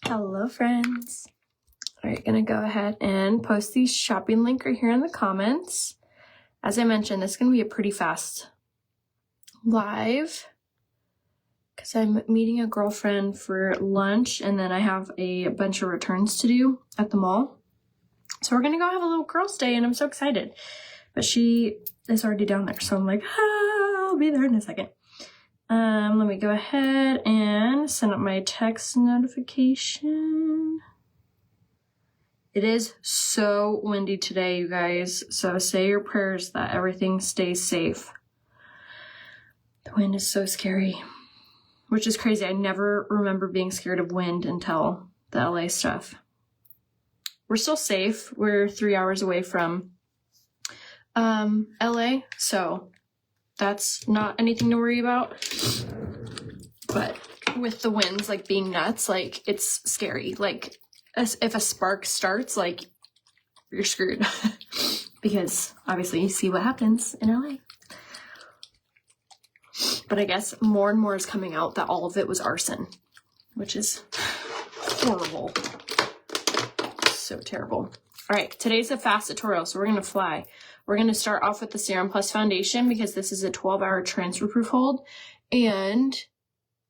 Hello friends. Alright, gonna go ahead and post the shopping link right here in the comments. As I mentioned, this is gonna be a pretty fast live because I'm meeting a girlfriend for lunch and then I have a bunch of returns to do at the mall. So we're gonna go have a little girls' day and I'm so excited. But she is already down there, so I'm like, I'll be there in a second. Let me go ahead and send up my text notification. It is so windy today, you guys, so say your prayers that everything stays safe. The wind is so scary, which is crazy. I never remember being scared of wind until the LA stuff. We're still safe. We're 3 hours away from LA, so that's not anything to worry about. But with the winds like being nuts, like it's scary. Like if a spark starts, like you're screwed. Because obviously you see what happens in LA. But I guess more and more is coming out that all of it was arson, which is horrible. So terrible. All right, today's a fast tutorial, so we're gonna fly. We're going to start off with the Serum Plus Foundation because this is a 12-hour transfer-proof hold. And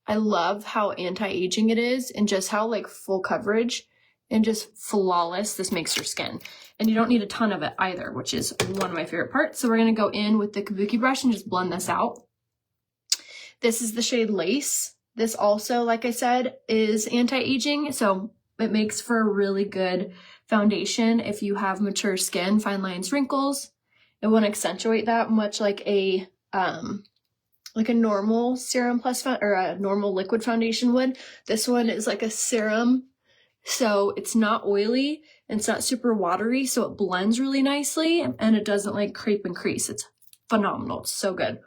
I love how anti-aging it is and just how like full coverage and just flawless this makes your skin. And you don't need a ton of it either, which is one of my favorite parts. So we're going to go in with the Kabuki brush and just blend this out. This is the shade Lace. This also, like I said, is anti-aging. So it makes for a really good foundation if you have mature skin, fine lines, wrinkles. It won't accentuate that much like a normal Serum Plus or a normal liquid foundation would. This one is like a serum, so it's not oily and it's not super watery, so it blends really nicely and it doesn't like crepe and crease. It's phenomenal. It's so good.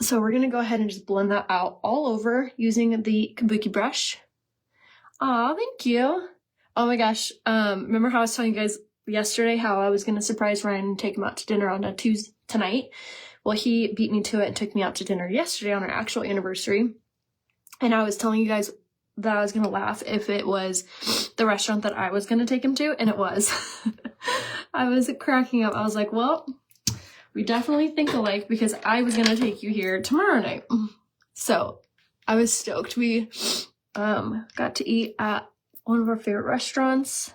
So we're gonna go ahead and just blend that out all over using the Kabuki brush. Aw, thank you. Oh my gosh. Remember how I was telling you guys yesterday how I was going to surprise Ryan and take him out to dinner on a Tuesday tonight? Well, he beat me to it and took me out to dinner yesterday on our actual anniversary. And I was telling you guys that I was going to laugh if it was the restaurant that I was going to take him to, and it was. I was cracking up. I was like, well, we definitely think alike because I was going to take you here tomorrow night. So I was stoked. We got to eat at one of our favorite restaurants.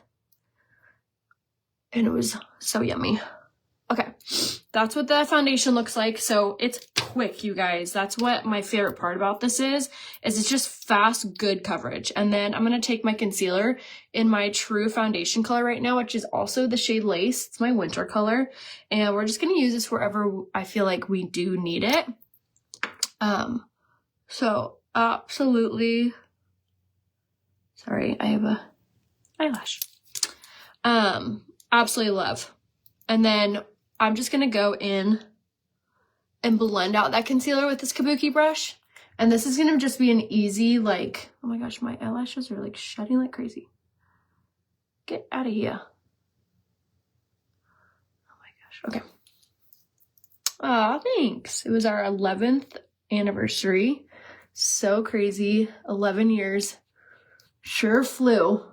And it was so yummy. Okay, that's what the foundation looks like. So it's quick, you guys. That's what my favorite part about this is it's just fast, good coverage. And then I'm going to take my concealer in my true foundation color right now, which is also the shade Lace. It's my winter color. And we're just going to use this wherever I feel like we do need it. So absolutely. Sorry, I have a eyelash. Absolutely love. And then I'm just going to go in and blend out that concealer with this Kabuki brush. And this is going to just be an easy, like, oh my gosh, my eyelashes are like shedding like crazy. Get out of here. Oh my gosh. Okay. Aw, thanks. It was our 11th anniversary. So crazy. 11 years. Sure flew.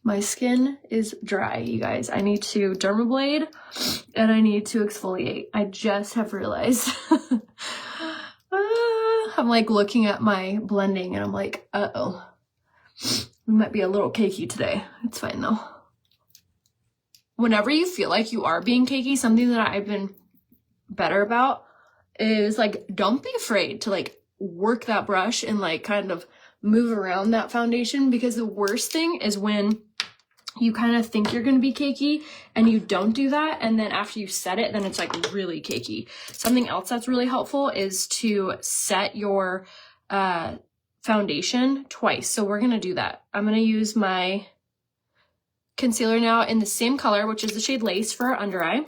My skin is dry, you guys. I need to dermablade and I need to exfoliate. I just have realized. I'm like looking at my blending and I'm like, uh-oh. We might be a little cakey today. It's fine though. Whenever you feel like you are being cakey, something that I've been better about is like, don't be afraid to like work that brush and like kind of move around that foundation, because the worst thing is when you kind of think you're going to be cakey and you don't do that, and then after you set it, then it's like really cakey. Something else that's really helpful is to set your foundation twice. So we're going to do that. I'm going to use my concealer now in the same color, which is the shade Lace for our under eye.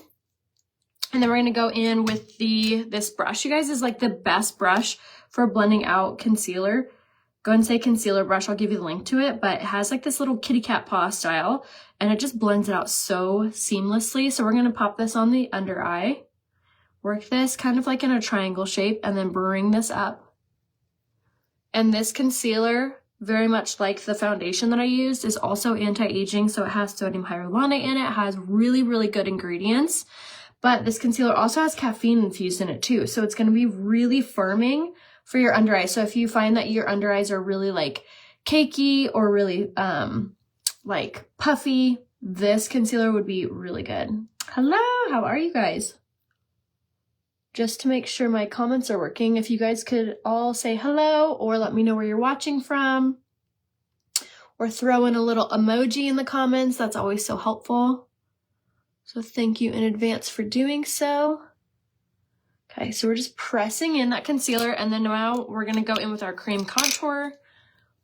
And then we're going to go in with this brush. You guys, is like the best brush for blending out concealer. Go and say concealer brush. I'll give you the link to it, but it has like this little kitty cat paw style and it just blends it out so seamlessly. So we're going to pop this on the under eye, work this kind of like in a triangle shape, and then bring this up. And this concealer very much like the foundation that I used, is also anti-aging. So it has sodium hyaluronate in it. It has really, really good ingredients. But this concealer also has caffeine infused in it too. So it's going to be really firming for your under eyes. So if you find that your under eyes are really like cakey or really like puffy, this concealer would be really good. Hello, how are you guys? Just to make sure my comments are working, if you guys could all say hello or let me know where you're watching from, or throw in a little emoji in the comments, that's always so helpful. So thank you in advance for doing so. Okay, so we're just pressing in that concealer, and then now we're gonna go in with our cream contour.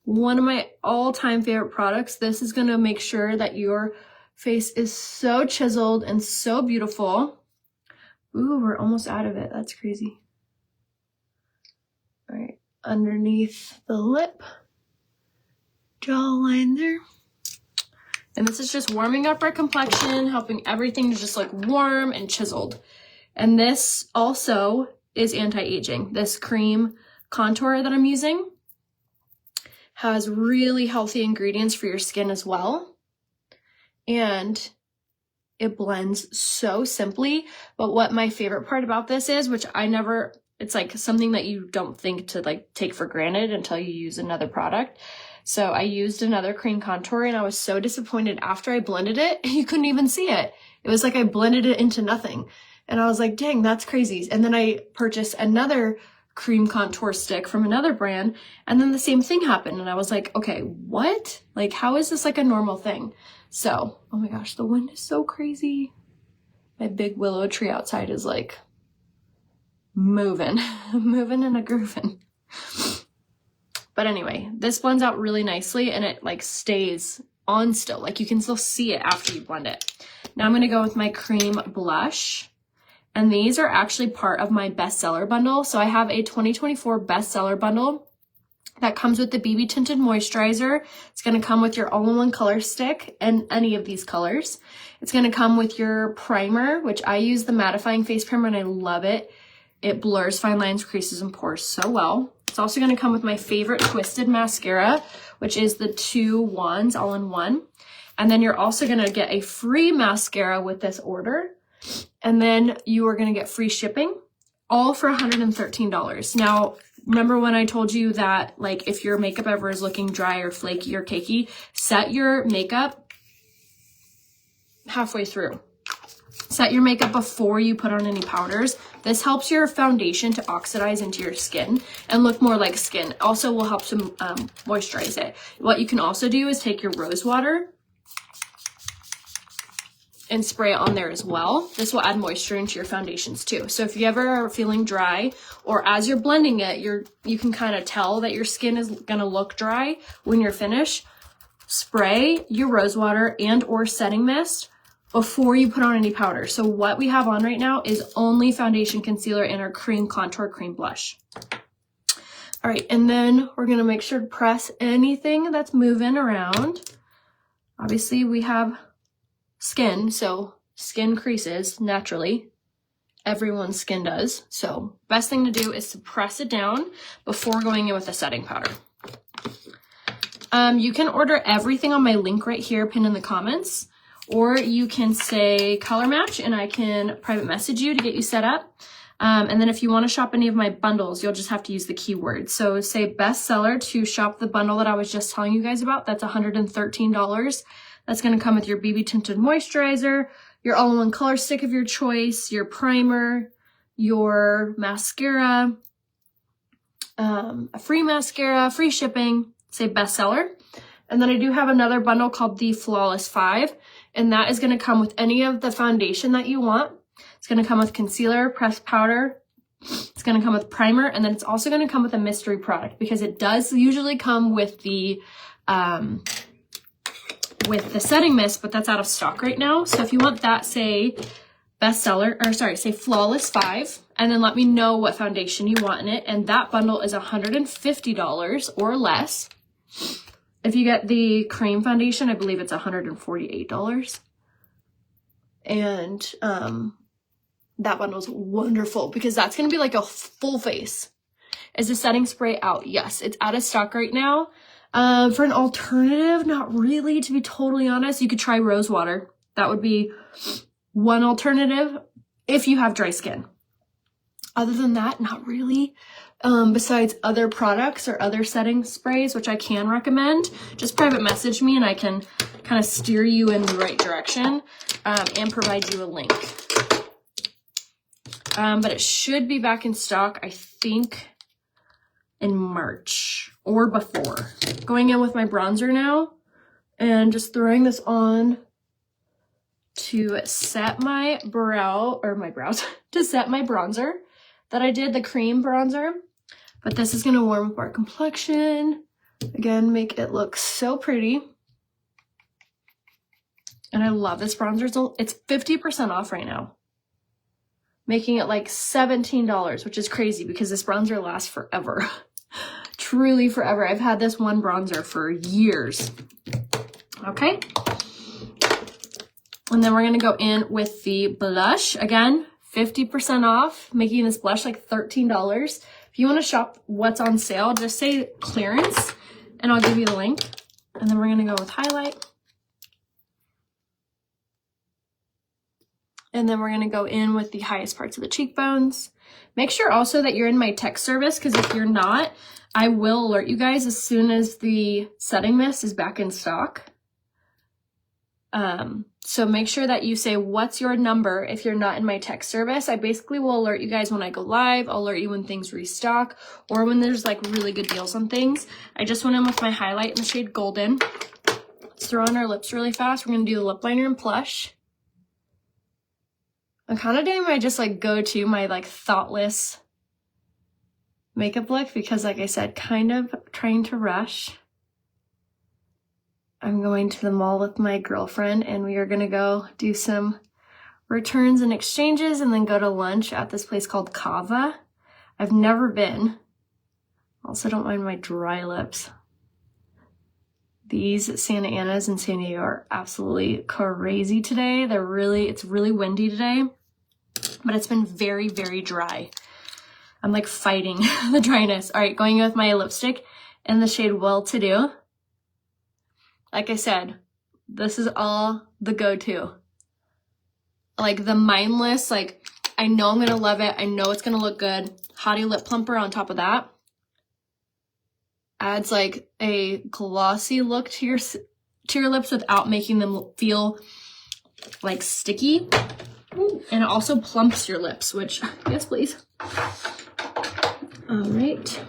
One of my all-time favorite products. This is gonna make sure that your face is so chiseled and so beautiful. Ooh, we're almost out of it. That's crazy. All right, underneath the lip, jawline there. And this is just warming up our complexion, helping everything to just look warm and chiseled. And this also is anti-aging. This cream contour that I'm using has really healthy ingredients for your skin as well. And it blends so simply. But what my favorite part about this is, which it's like something that you don't think to like take for granted until you use another product. So I used another cream contour and I was so disappointed after I blended it. You couldn't even see it. It was like I blended it into nothing. And I was like, dang, that's crazy. And then I purchased another cream contour stick from another brand, and then the same thing happened. And I was like, okay, what? Like, how is this like a normal thing? So, oh my gosh, the wind is so crazy. My big willow tree outside is like moving and a grooving. But anyway, this blends out really nicely and it like stays on still. Like you can still see it after you blend it. Now I'm going to go with my cream blush. And these are actually part of my bestseller bundle. So I have a 2024 bestseller bundle that comes with the BB Tinted Moisturizer. It's going to come with your all-in-one color stick and any of these colors. It's going to come with your primer, which I use the mattifying face primer and I love it. It blurs fine lines, creases, and pores so well. It's also going to come with my favorite Twisted mascara, which is the 2 wands all in one. And then you're also going to get a free mascara with this order. And then you are going to get free shipping, all for $113. Now, remember when I told you that, like, if your makeup ever is looking dry or flaky or cakey, set your makeup halfway through. Set your makeup before you put on any powders. This helps your foundation to oxidize into your skin and look more like skin. Also will help to moisturize it. What you can also do is take your rose water and spray it on there as well. This will add moisture into your foundations too. So if you ever are feeling dry, or as you're blending it, you can kind of tell that your skin is gonna look dry when you're finished, spray your rose water and or setting mist before you put on any powder. So what we have on right now is only foundation, concealer, and our cream contour cream blush. All right, and then we're gonna make sure to press anything that's moving around. Obviously we have skin, so skin creases naturally. Everyone's skin does. So best thing to do is to press it down before going in with the setting powder. You can order everything on my link right here pinned in the comments, or you can say color match and I can private message you to get you set up. And then if you want to shop any of my bundles, you'll just have to use the keyword. So say bestseller to shop the bundle that I was just telling you guys about. That's $113. That's going to come with your BB Tinted Moisturizer, your all-in-one color stick of your choice, your primer, your mascara, a free mascara, free shipping, say bestseller. And then I do have another bundle called the Flawless 5, and that is going to come with any of the foundation that you want. It's going to come with concealer, pressed powder. It's going to come with primer, and then it's also going to come with a mystery product because it does usually come with the setting mist, but that's out of stock right now. So if you want that, say say Flawless 5, and then let me know what foundation you want in it. And that bundle is $150 or less. If you get the cream foundation, I believe it's $148. And that bundle's wonderful because that's going to be like a full face. Is the setting spray out? Yes, it's out of stock right now. For an alternative, not really, to be totally honest. You could try rose water. That would be one alternative if you have dry skin. Other than that, not really. Besides other products or other setting sprays, which I can recommend, just private message me and I can kind of steer you in the right direction and provide you a link. But it should be back in stock, I think, in March or before. Going in with my bronzer now and just throwing this on to set my brows, to set my bronzer that I did, the cream bronzer. But this is going to warm up our complexion. Again, make it look so pretty. And I love this bronzer. It's 50% off right now, making it like $17, which is crazy because this bronzer lasts forever. Truly forever. I've had this one bronzer for years. Okay. And then we're going to go in with the blush. Again, 50% off, making this blush like $13. If you want to shop what's on sale, just say clearance and I'll give you the link. And then we're going to go with highlight. And then we're going to go in with the highest parts of the cheekbones. Make sure also that you're in my text service, because if you're not, I will alert you guys as soon as the setting mist is back in stock. So make sure that you say, what's your number if you're not in my text service. I basically will alert you guys when I go live. I'll alert you when things restock or when there's like really good deals on things. I just went in with my highlight in the shade Golden. Let's throw on our lips really fast. We're going to do the lip liner and Plush. I'm kind of doing my just like go-to, my like thoughtless makeup look because like I said, kind of trying to rush. I'm going to the mall with my girlfriend and we are going to go do some returns and exchanges and then go to lunch at this place called Kava. I've never been. Also don't mind my dry lips. These Santa Anas in San Diego are absolutely crazy today. It's really windy today, but it's been very, very dry. I'm like fighting the dryness. All right, going with my lipstick in the shade Well To Do. Like I said, this is all the go-to. Like the mindless, like I know I'm gonna love it. I know it's gonna look good. Hottie lip plumper on top of that. Adds like a glossy look to your lips without making them feel like sticky. And it also plumps your lips, which, yes please. All right.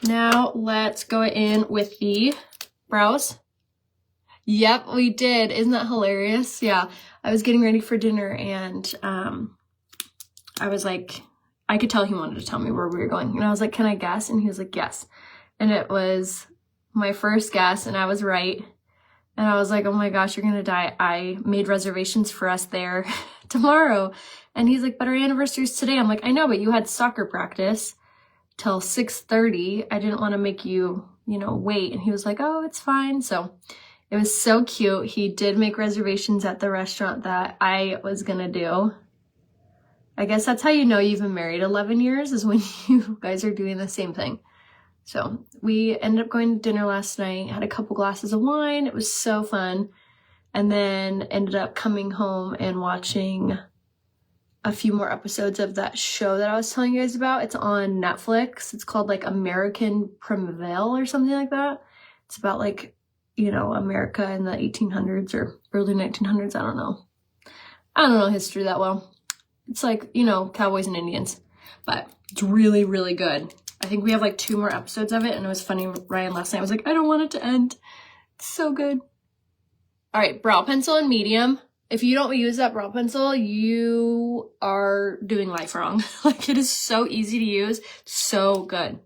Now let's go in with the brows. Yep, we did. Isn't that hilarious? Yeah, I was getting ready for dinner and I was like, I could tell he wanted to tell me where we were going. And I was like, can I guess? And he was like, yes. And it was my first guess and I was right. And I was like, oh my gosh, you're gonna die. I made reservations for us there tomorrow. And he's like, but our anniversary is today. I'm like, I know, but you had soccer practice till 6:30. I didn't want to make you, wait. And he was like, oh, it's fine. So it was so cute. He did make reservations at the restaurant that I was gonna do. I guess that's how you know you've been married 11 years is when you guys are doing the same thing. So we ended up going to dinner last night, had a couple glasses of wine. It was so fun. And then ended up coming home and watching a few more episodes of that show that I was telling you guys about. It's on Netflix. It's called like American Primavera or something like that. It's about like, America in the 1800s or early 1900s. I don't know history that well. It's like, cowboys and Indians, but it's really, really good. I think we have like 2 more episodes of it, and it was funny. Ryan last night was like, I don't want it to end. It's so good. All right, brow pencil in medium. If you don't use that brow pencil, you are doing life wrong. Like it is so easy to use, so good.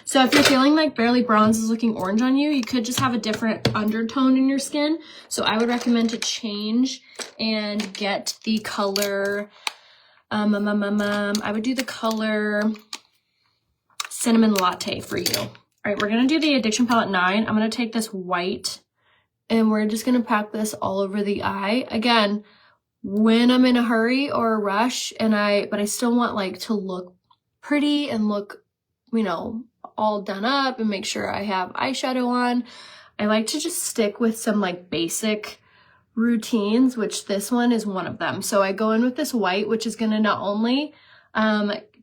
So if you're feeling like Barely Bronze is looking orange on you, you could just have a different undertone in your skin. So I would recommend to change and get the color, I would do the color Cinnamon Latte for you. All right, we're going to do the Addiction Palette 9. I'm going to take this white and we're just going to pack this all over the eye. Again, when I'm in a hurry or a rush but I still want like to look pretty and look, all done up and make sure I have eyeshadow on, I like to just stick with some like basic routines, which this one is one of them. So I go in with this white, which is gonna not only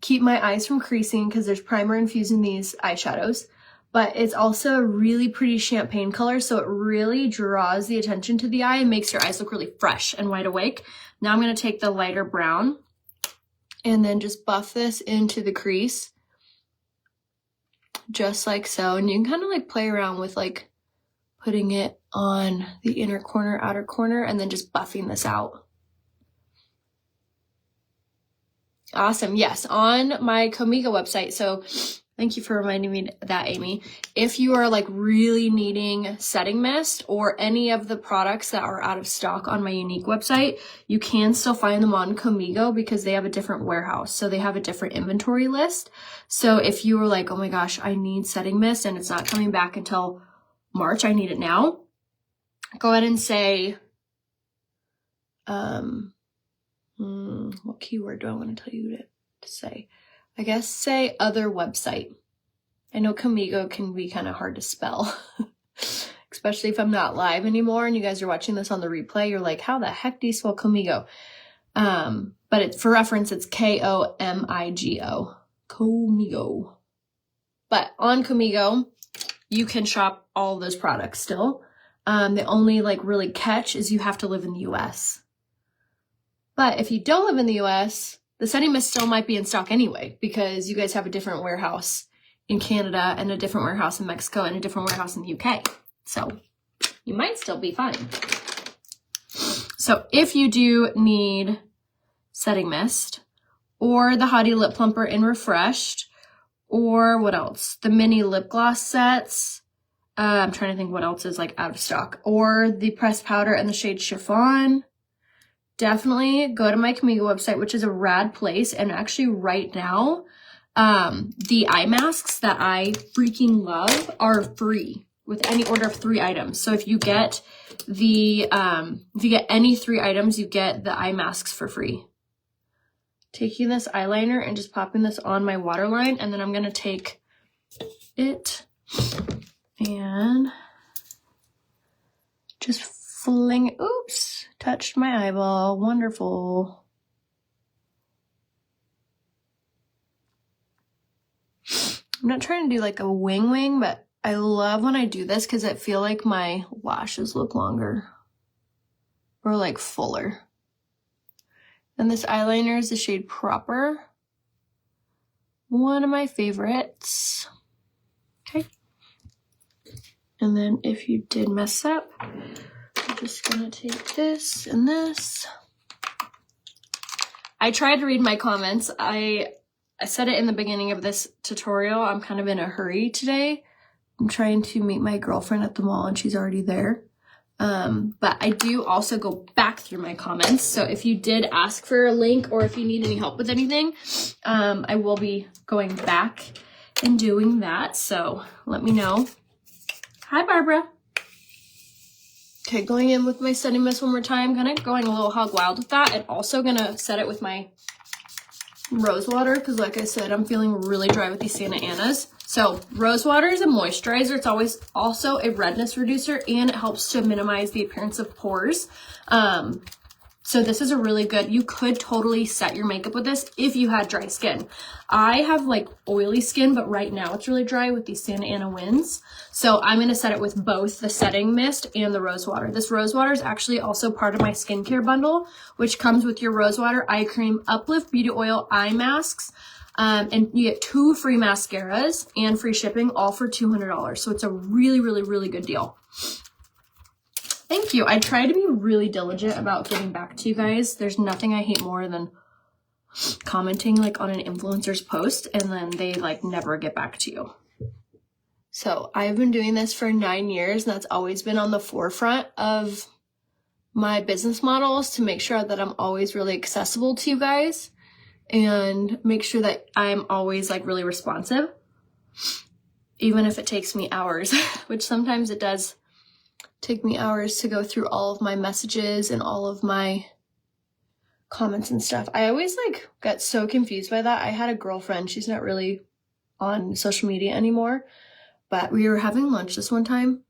keep my eyes from creasing because there's primer infused in these eyeshadows, but it's also a really pretty champagne color, so it really draws the attention to the eye and makes your eyes look really fresh and wide awake. Now I'm going to take the lighter brown and then just buff this into the crease, just like so. And you can kind of like play around with like putting it on the inner corner, outer corner, and then just buffing this out. Awesome. Yes, on my Comigo website. So thank you for reminding me that, Amy. If you are like really needing setting mist or any of the products that are out of stock on my Younique website, you can still find them on Comigo because they have a different warehouse. So they have a different inventory list. So if you were like, oh my gosh, I need setting mist and it's not coming back until March, I need it now, go ahead and say, what keyword do I want to tell you to say? I guess say other website. I know Comigo can be kind of hard to spell, especially if I'm not live anymore and you guys are watching this on the replay. You're like, how the heck do you spell Comigo? But it's, for reference, it's Komigo. Comigo. But on Comigo, you can shop all those products still. The only like really catch is you have to live in the US. But if you don't live in the US, the setting mist still might be in stock anyway, because you guys have a different warehouse in Canada and a different warehouse in Mexico and a different warehouse in the UK. So you might still be fine. So if you do need setting mist or the Hottie Lip Plumper in Refreshed, or what else? The mini lip gloss sets. I'm trying to think what else is like out of stock, or the pressed powder and the shade Chiffon. Definitely go to my Comigo website, which is a rad place. And actually right now, the eye masks that I freaking love are free with any order of 3 items. So if you get any 3 items, you get the eye masks for free. Taking this eyeliner and just popping this on my waterline, and then I'm gonna take it and just fling, oops, touched my eyeball, wonderful. I'm not trying to do like a wing, but I love when I do this because I feel like my lashes look longer or like fuller. And this eyeliner is the shade Proper. One of my favorites. Okay. And then if you did mess up, I'm just gonna take this and this. I tried to read my comments. I said it in the beginning of this tutorial. I'm kind of in a hurry today. I'm trying to meet my girlfriend at the mall and she's already there. But I do also go back through my comments. So if you did ask for a link or if you need any help with anything, I will be going back and doing that. So let me know. Hi, Barbara. Okay, going in with my setting mist one more time, kind of going a little hog wild with that, and also gonna set it with my rose water because like I said, I'm feeling really dry with these Santa Anas. So rose water is a moisturizer. It's always also a redness reducer and it helps to minimize the appearance of pores. So this is a really good, you could totally set your makeup with this if you had dry skin. I have like oily skin, but right now it's really dry with these Santa Ana winds. So I'm going to set it with both the setting mist and the rose water. This rose water is actually also part of my skincare bundle, which comes with your rose water, eye cream, uplift beauty oil, eye masks. And you get 2 free mascaras and free shipping, all for $200. So it's a really, really, really good deal. Thank you. I try to be really diligent about getting back to you guys. There's nothing I hate more than commenting like on an influencer's post and then they like never get back to you. So I've been doing this for 9 years and that's always been on the forefront of my business models, to make sure that I'm always really accessible to you guys and make sure that I'm always like really responsive, even if it takes me hours, which sometimes it does take me hours to go through all of my messages and all of my comments and stuff. I always like got so confused by that. I had a girlfriend, she's not really on social media anymore, but we were having lunch this one time.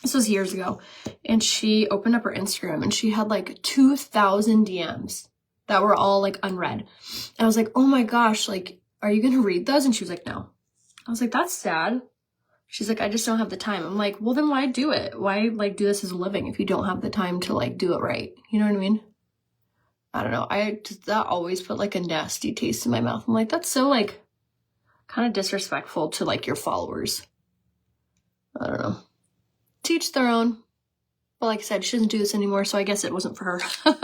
This was years ago, and she opened up her Instagram and she had like 2,000 DMs that were all like unread. And I was like, oh my gosh, like, are you gonna read those? And she was like, no. I was like, that's sad. She's like, I just don't have the time. I'm like, well, then why do it? Why like do this as a living if you don't have the time to like do it right? You know what I mean? I don't know. That always put like a nasty taste in my mouth. I'm like, that's so like kind of disrespectful to like your followers. I don't know. Teach their own. But like I said, she doesn't do this anymore, so I guess it wasn't for her. I'm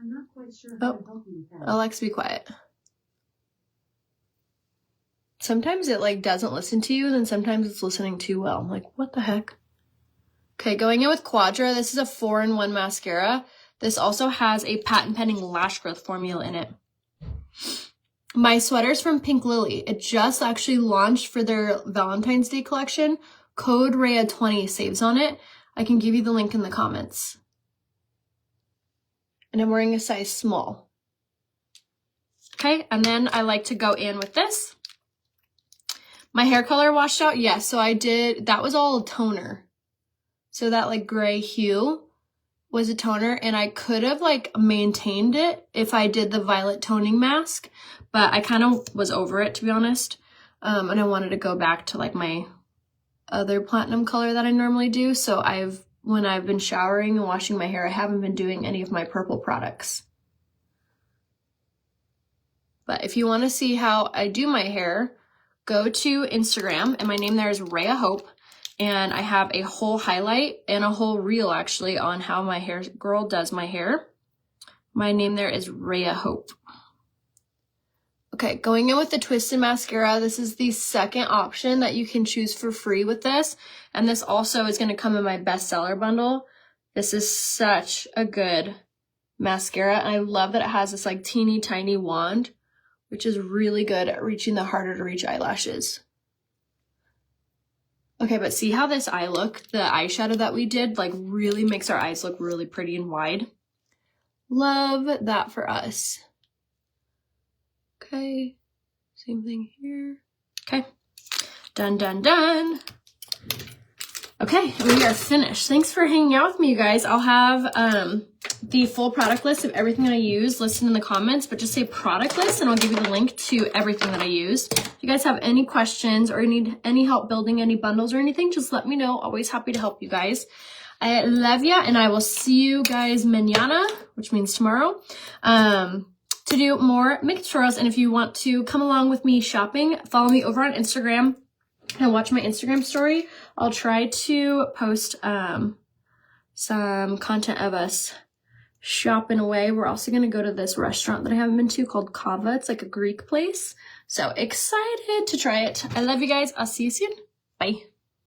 not quite sure how to help you with that. Alexa, be quiet. Sometimes it like doesn't listen to you, and then sometimes it's listening too well. I'm like, what the heck? Okay, going in with Quadra. This is a 4-in-1 mascara. This also has a patent pending lash growth formula in it. My sweater's from Pink Lily. It just actually launched for their Valentine's Day collection. Code Rhea20 saves on it. I can give you the link in the comments. And I'm wearing a size small. Okay, and then I like to go in with this. My hair color washed out, yes, so I did, that was all a toner. So that like gray hue was a toner, and I could have like maintained it if I did the violet toning mask, but I kind of was over it, to be honest. And I wanted to go back to like my other platinum color that I normally do. So when I've been showering and washing my hair, I haven't been doing any of my purple products. But if you want to see how I do my hair, go to Instagram, and my name there is Rhea Hope, and I have a whole highlight and a whole reel actually on how my hair girl does my hair. My name there is Rhea Hope. Okay, going in with the Twisted Mascara, this is the second option that you can choose for free with this, and this also is going to come in my bestseller bundle. This is such a good mascara, and I love that it has this like teeny tiny wand, which is really good at reaching the harder to reach eyelashes. Okay, but see how this eye look, the eyeshadow that we did, like really makes our eyes look really pretty and wide. Love that for us. Okay, same thing here. Okay, done, done, done. Okay, we are finished. Thanks for hanging out with me, you guys. I'll have the full product list of everything that I use listed in the comments, but just say product list and I'll give you the link to everything that I used. If you guys have any questions or need any help building any bundles or anything, just let me know. Always happy to help you guys. I love ya, and I will see you guys mañana, which means tomorrow, to do more makeup tutorials. And if you want to come along with me shopping, follow me over on Instagram and watch my Instagram story. I'll try to post some content of us shopping away. We're also going to go to this restaurant that I haven't been to called Kava. It's like a Greek place. So excited to try it. I love you guys. I'll see you soon. Bye.